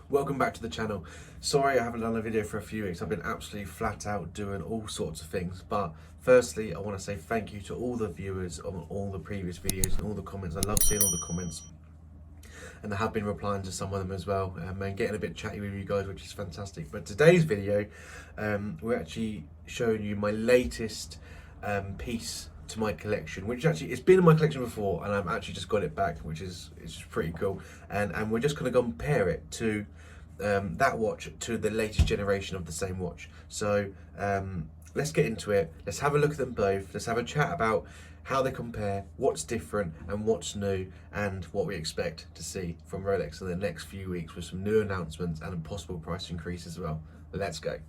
Welcome back to the channel. Sorry I haven't done a video for a few weeks. I've been absolutely flat out doing all sorts of things, but firstly I want to say thank you to all the viewers on all the previous videos and all the comments. I love seeing all the comments, and I have been replying to some of them as well, and getting a bit chatty with you guys, which is fantastic. But today's video, we're actually showing you my latest piece to my collection, which actually it's been in my collection before, and I've actually just got it back, which is pretty cool. And we're just going to compare it to that watch to the latest generation of the same watch. So let's get into it. Let's have a look at them both. Let's have a chat about how they compare, what's different and what's new, and what we expect to see from Rolex in the next few weeks with some new announcements and a possible price increase as well. Let's go.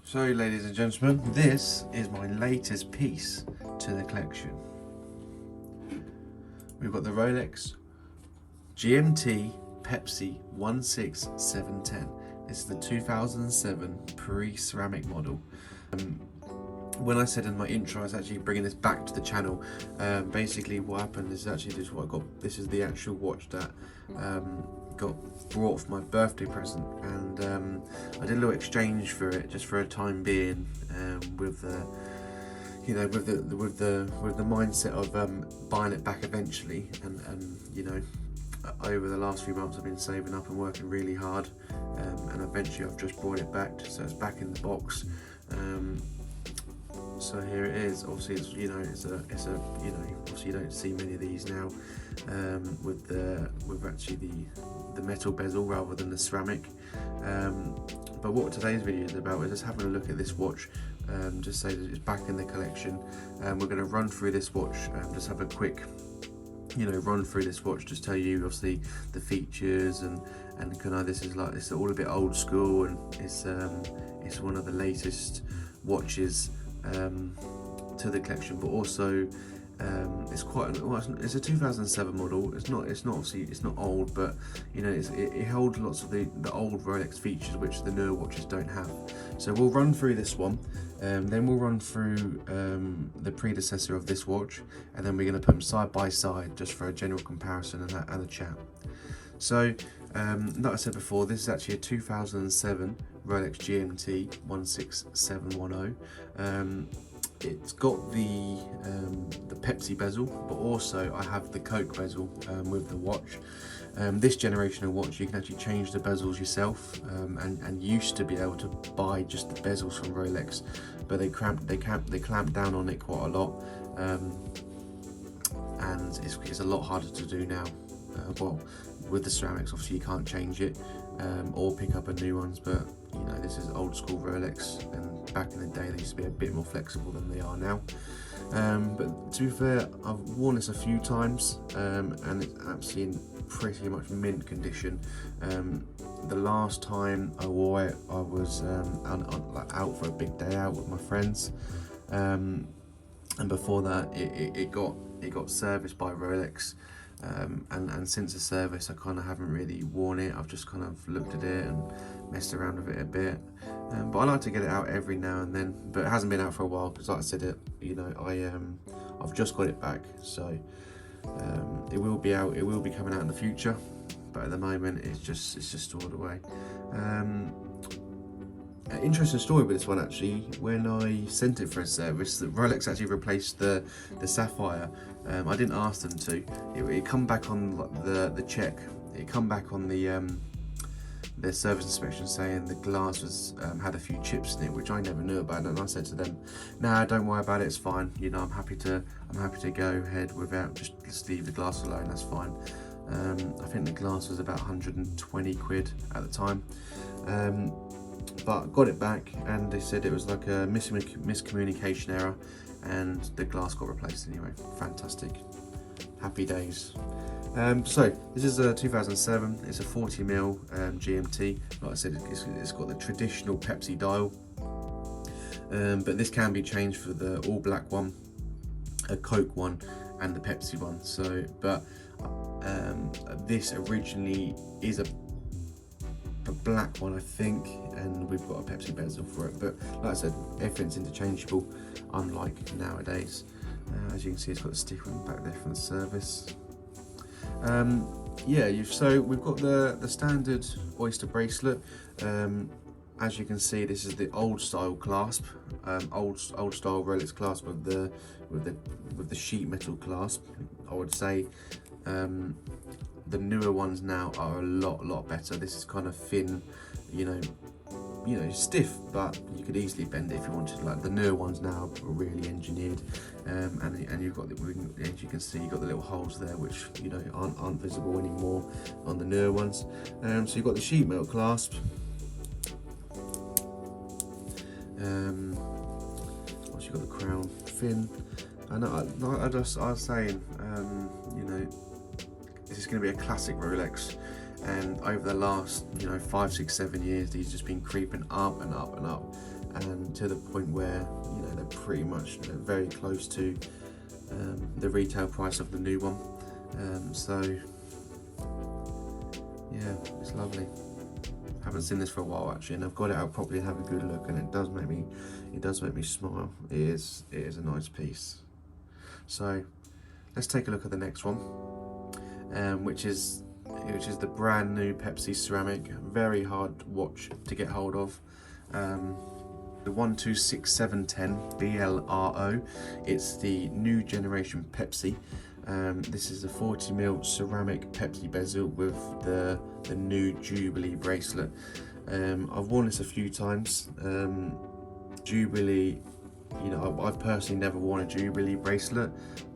So ladies and gentlemen, this is my latest piece to the collection. We've got the Rolex GMT Pepsi 16710. This is the 2007 pre-ceramic model. When I said in my intro I was actually bringing this back to the channel, basically what happened is actually this is what I got. This is the actual watch that got brought for my birthday present, and I did a little exchange for it just for a time being, with the with the mindset of buying it back eventually, and you know, over the last few months I've been saving up and working really hard, and eventually I've just brought it back, so it's back in the box. So here it is. Obviously, it's obviously you don't see many of these now, with actually the metal bezel rather than the ceramic. But what today's video is about is just having a look at this watch, just say that it's back in the collection. We're going to run through this watch, just have a quick run through this watch, just tell you obviously the features, and kind of this is like, it's all a bit old school, and it's one of the latest watches to the collection, but also it's quite it's a 2007 model. It's not obviously it's not old, but you know, it holds lots of the old Rolex features which the newer watches don't have. So we'll run through this one, then we'll run through the predecessor of this watch, and then we're going to put them side by side just for a general comparison and a chat. So like I said before, this is actually a 2007 Rolex GMT 16710. It's got the Pepsi bezel, but also I have the Coke bezel with the watch. This generation of watch, you can actually change the bezels yourself, and used to be able to buy just the bezels from Rolex, but they clamped down on it quite a lot, and it's a lot harder to do now. Well, with the ceramics, obviously you can't change it or pick up a new ones, but you know, this is old school Rolex, and back in the day they used to be a bit more flexible than they are now. But to be fair, I've worn this a few times, and it's absolutely in pretty much mint condition. The last time I wore it, I was out for a big day out with my friends, and before that it got serviced by Rolex. And since the service I kind of haven't really worn it. I've just kind of looked at it and messed around with it a bit, but I like to get it out every now and then, but it hasn't been out for a while because, like I said, I've just got it back, so it will be out, it will be coming out in the future, but at the moment it's just stored away. An interesting story with this one actually. When I sent it for a service, that Rolex actually replaced the sapphire. I didn't ask them to. It come back on the check. It come back on their service inspection saying the glass was had a few chips in it, which I never knew about. And I said to them, "Nah, don't worry about it. It's fine. You know, I'm happy to go ahead without, just leave the glass alone. That's fine." I think the glass was about 120 quid at the time. But got it back, and they said it was like a miscommunication error, and the glass got replaced anyway. Fantastic, happy days. So this is a 2007. It's a 40mm GMT. Like I said, it's got the traditional Pepsi dial, but this can be changed for the all black one, a Coke one, and the Pepsi one. So, but This originally is a black one, I think, and we've got a Pepsi bezel for it, but like I said, everything's interchangeable, unlike nowadays. As you can see, it's got a sticker on the back there from the service. So we've got the standard oyster bracelet. As you can see, this is the old style clasp, old style Rolex clasp with the sheet metal clasp. I would say the newer ones now are a lot better. This is kind of thin, you know, stiff, but you could easily bend it if you wanted. Like the newer ones now are really engineered, and you've got as you can see, you've got the little holes there, which aren't visible anymore on the newer ones. So you've got the sheet metal clasp. You've got the crown fin, and I was saying, this is going to be a classic Rolex, and over the last 5, 6, 7 years, these just been creeping up and up and up, and to the point where they're pretty much very close to the retail price of the new one. So yeah, it's lovely. Haven't seen this for a while actually, and I've got it out properly and have a good look, and it does make me smile. It is a nice piece. So let's take a look at the next one, which is the brand new Pepsi ceramic. Very hard watch to get hold of. The 126710 BLRO. It's the new generation Pepsi. This is a 40mm ceramic Pepsi bezel with the new Jubilee bracelet. I've worn this a few times. Jubilee, I've personally never worn a Jubilee bracelet,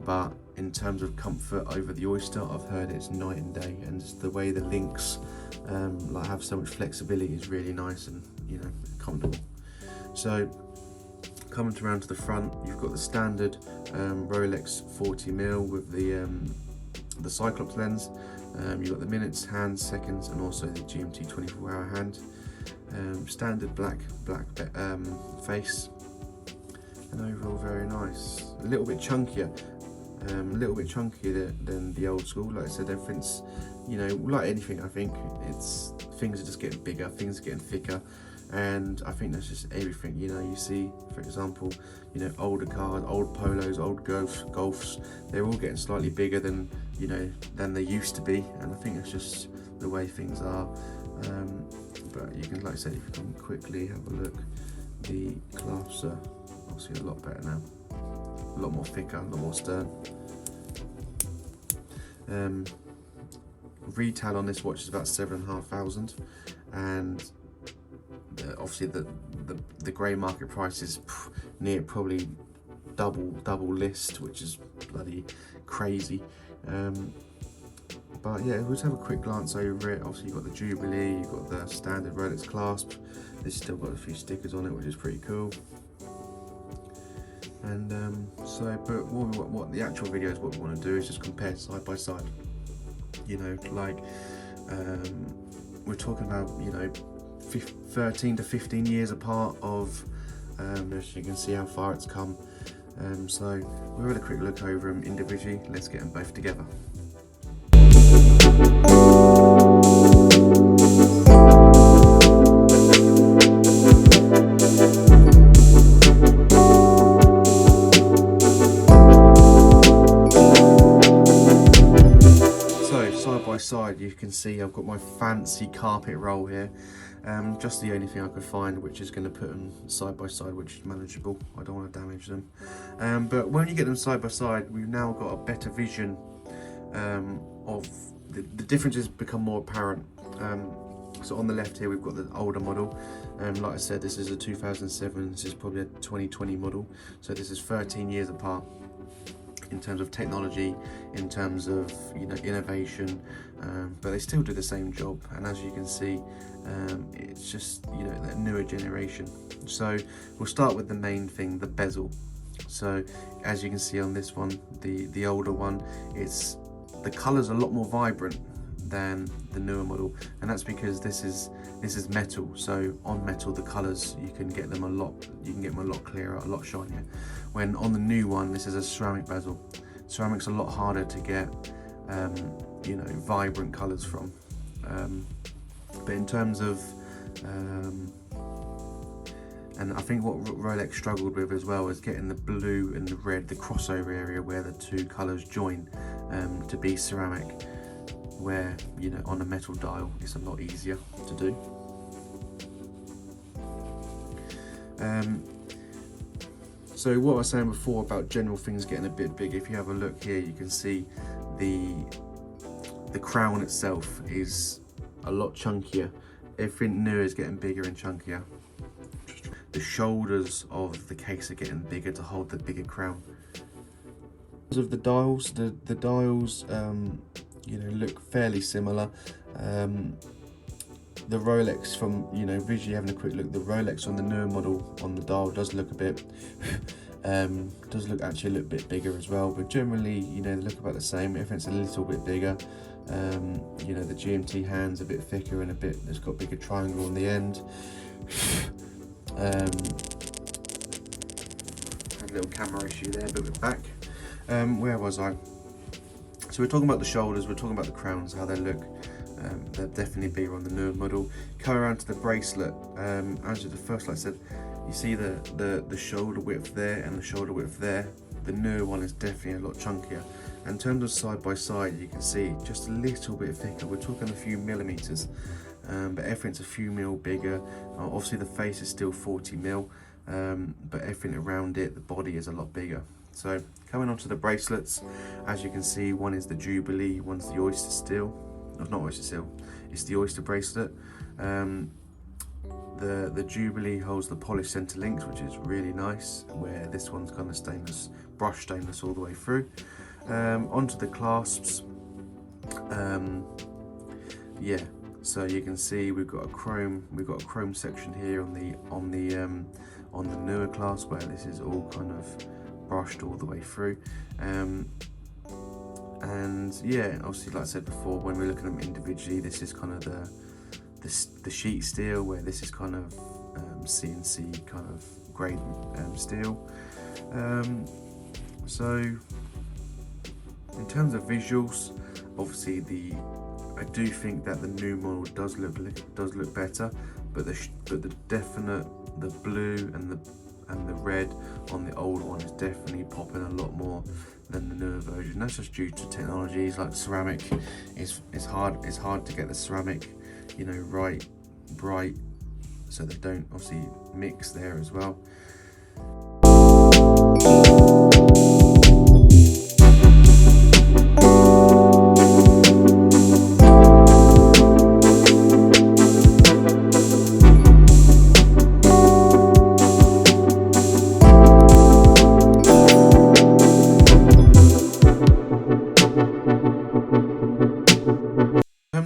but in terms of comfort over the oyster, I've heard it's night and day, and just the way the links have so much flexibility is really nice and comfortable. So coming around to the front, you've got the standard Rolex 40mm with the Cyclops lens. You've got the minutes, hands, seconds, and also the GMT 24-hour hand. Standard black face, and overall very nice. A little bit chunkier than the old school. Like I said, everything's like anything. I think things are just getting bigger, things are getting thicker. And I think that's just everything. You see, for example, older cars, old Polos, old Golfs, they're all getting slightly bigger than they used to be, and I think it's just the way things are. But you can, like I said, if you can quickly have a look, the clasps are obviously a lot better now, a lot more thicker, a lot more stern. Retail on this watch is about 7,500, and obviously the grey market price is near probably double list, which is bloody crazy. But yeah, we'll just have a quick glance over it. Obviously you've got the Jubilee, you've got the standard Rolex clasp. This still got a few stickers on it, which is pretty cool. And but what the actual video is, what we want to do is just compare side by side. We're talking about 13 to 15 years apart of, as you can see how far it's come. So we'll have a quick look over them individually. Let's get them both together. So side by side, you can see I've got my fancy carpet roll here. Just the only thing I could find which is going to put them side by side, which is manageable. I don't want to damage them. But when you get them side by side, we've now got a better vision of the differences become more apparent. So on the left here we've got the older model. Like I said, this is a 2007, this is probably a 2020 model. So this is 13 years apart in terms of technology, in terms of innovation, but they still do the same job. And as you can see, it's just that newer generation. So we'll start with the main thing, the bezel. So as you can see on this one, the older one, the colours are a lot more vibrant than the newer model, and that's because this is metal. So on metal, the colours you can get them a lot clearer, a lot shinier. When on the new one, this is a ceramic bezel. Ceramic's a lot harder to get you know, vibrant colours from. But in terms of and I think what Rolex struggled with as well is getting the blue and the red, the crossover area where the two colours join, to be ceramic, where, you know, on a metal dial it's a lot easier to do. So what I was saying before about general things getting a bit big, if you have a look here, you can see the crown itself is a lot chunkier. Everything new is getting bigger and chunkier. The shoulders of the case are getting bigger to hold the bigger crown. In terms of the dials, the dials you know, look fairly similar. The Rolex, from, you know, visually having a quick look, the Rolex on the newer model on the dial does look a bit does look actually a little bit bigger as well, but generally, you know, they look about the same. Everything's a little bit bigger. You know, the GMT hand's a bit thicker and it's got a bigger triangle on the end. Had a little camera issue there, but we're back. Where was I? So we're talking about the shoulders, we're talking about the crowns, how they look. They're definitely bigger on the newer model. Coming around to the bracelet, as the first, like I said, you see the shoulder width there and the shoulder width there. The newer one is definitely a lot chunkier. And in terms of side by side, you can see just a little bit thicker. We're talking a few millimeters, but everything's a few mil bigger. Obviously the face is still 40 mil, but everything around it, the body is a lot bigger. So coming on to the bracelets, as you can see, one is the Jubilee, one's the Oyster Steel. Not oyster steel, it's the oyster bracelet. The Jubilee holds the polished center links, which is really nice, where this one's kind of stainless, brushed stainless all the way through. Onto the clasps. Yeah, so you can see we've got a chrome section here on the newer clasp, where this is all kind of brushed all the way through. And yeah, obviously, like I said before, when we're looking at them individually, this is kind of the sheet steel, where this is kind of CNC kind of grade steel. So in terms of visuals, obviously I do think that the new model does look better, but the blue and the red on the old one is definitely popping a lot more than the newer version. That's just due to technologies like ceramic. It's hard to get the ceramic, you know, right, bright, so they don't obviously mix there as well.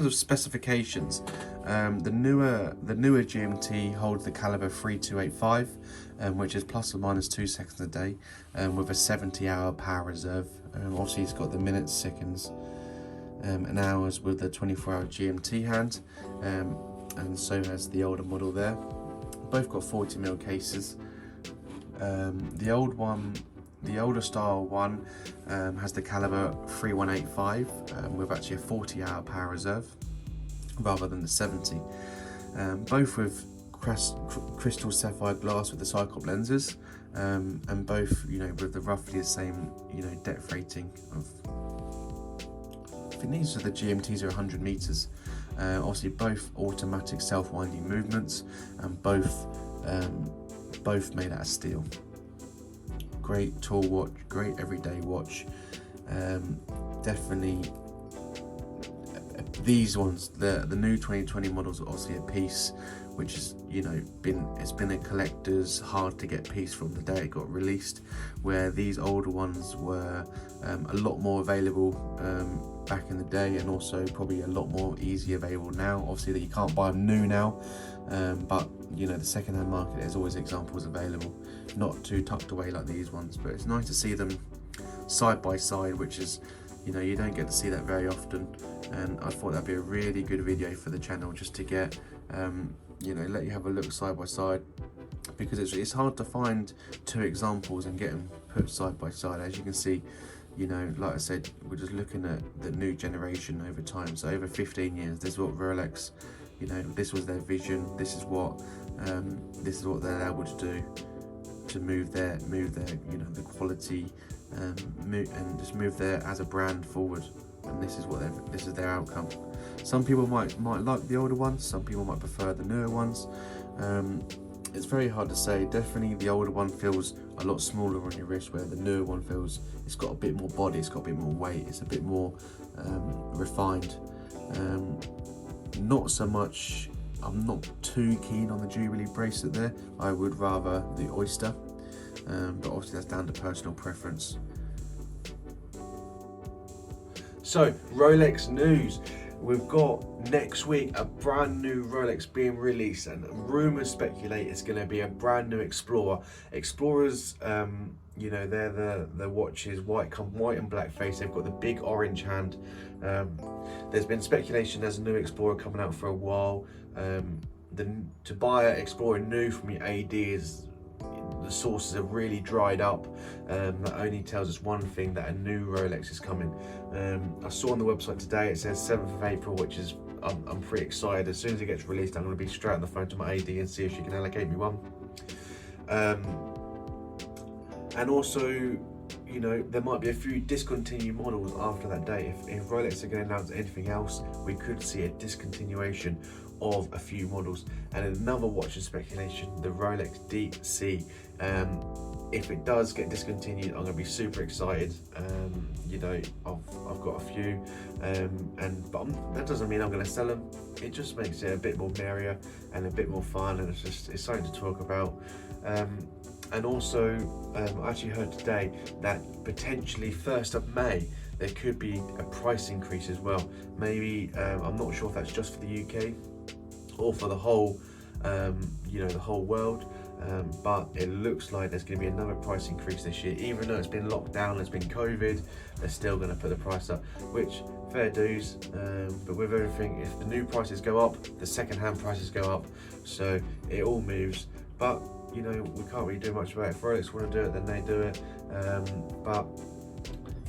Of specifications, the newer GMT holds the caliber 3285, which is plus or minus 2 seconds a day, with a 70-hour power reserve. Obviously it's got the minutes, seconds, and hours with the 24-hour GMT hand, and so has the older model there. Both got 40mm cases. The older style one has the caliber 3185 with actually a 40-hour power reserve rather than the 70. Both with crystal sapphire glass with the Cyclop lenses, and both, you know, with the roughly the same, you know, depth rating of, I think these are the GMTs are 100 meters. Obviously both automatic self-winding movements, and both made out of steel. Great tool watch, great everyday watch. Definitely these ones, the new 2020 models are obviously a piece, which is, you know, it's been a collector's hard to get piece from the day it got released, where these older ones were a lot more available back in the day, and also probably a lot more easy available now. Obviously that you can't buy them new now, but you know, the second-hand market, there's always examples available, not too tucked away like these ones. But it's nice to see them side by side, which is, you know, you don't get to see that very often, and I thought that'd be a really good video for the channel, just to get you know, let you have a look side by side, because it's hard to find two examples and get them put side by side. As you can see, you know, like I said, we're just looking at the new generation over time. So over 15 years, this is what Rolex, you know, this was their vision. This is what they're able to do to move their, you know, the quality, and just move their as a brand forward. And this is their outcome. Some people might like the older ones. Some people might prefer the newer ones. It's very hard to say. Definitely the older one feels a lot smaller on your wrist, where the newer one feels it's got a bit more body, it's got a bit more weight, it's a bit more refined. Not so much, I'm not too keen on the Jubilee bracelet there. I would rather the Oyster, but obviously that's down to personal preference. So, Rolex news. We've got next week a brand new Rolex being released, and rumours speculate it's going to be a brand new Explorer. Explorers, you know, they're the watches, white and black face. They've got the big orange hand. There's been speculation there's a new Explorer coming out for a while. To buy an Explorer new from your AD is, the sources have really dried up. That only tells us one thing, that a new Rolex is coming. I saw on the website today it says 7th of April, which is, I'm pretty excited. As soon as it gets released, I'm going to be straight on the phone to my AD and see if she can allocate me one. And also, you know, there might be a few discontinued models after that date. If Rolex are going to announce anything else, we could see a discontinuation of a few models. And another watch in speculation, the Rolex Deep Sea. If it does get discontinued, I'm going to be super excited. You know, I've got a few, but that doesn't mean I'm going to sell them. It just makes it a bit more merrier and a bit more fun, and it's something to talk about. And also, I actually heard today that potentially 1st of May there could be a price increase as well. Maybe, I'm not sure if that's just for the UK or for the whole, you know, the whole world. But it looks like there's going to be another price increase this year. Even though it's been locked down, there's been COVID, they're still going to put the price up, which fair dues. But with everything, if the new prices go up, the second-hand prices go up, so it all moves. But you know, we can't really do much about it. If Rolex want to do it, then they do it. But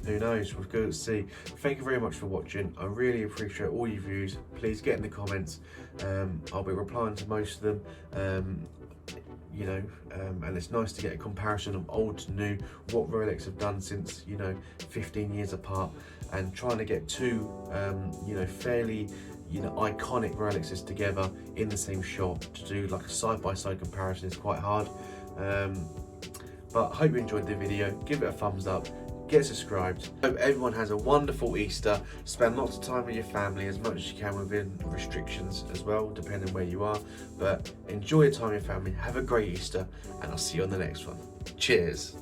who knows? We've got to see. Thank you very much for watching. I really appreciate all your views. Please get in the comments. I'll be replying to most of them. You know, and it's nice to get a comparison of old to new, what Rolex have done since, you know, 15 years apart, and trying to get two, you know, fairly, you know, iconic Rolexes together in the same shop to do like a side-by-side comparison is quite hard. But I hope you enjoyed the video. Give it a thumbs up. Get subscribed. Hope everyone has a wonderful Easter. Spend lots of time with your family, as much as you can within restrictions as well, depending where you are. But enjoy your time with your family. Have a great Easter, and I'll see you on the next one. Cheers.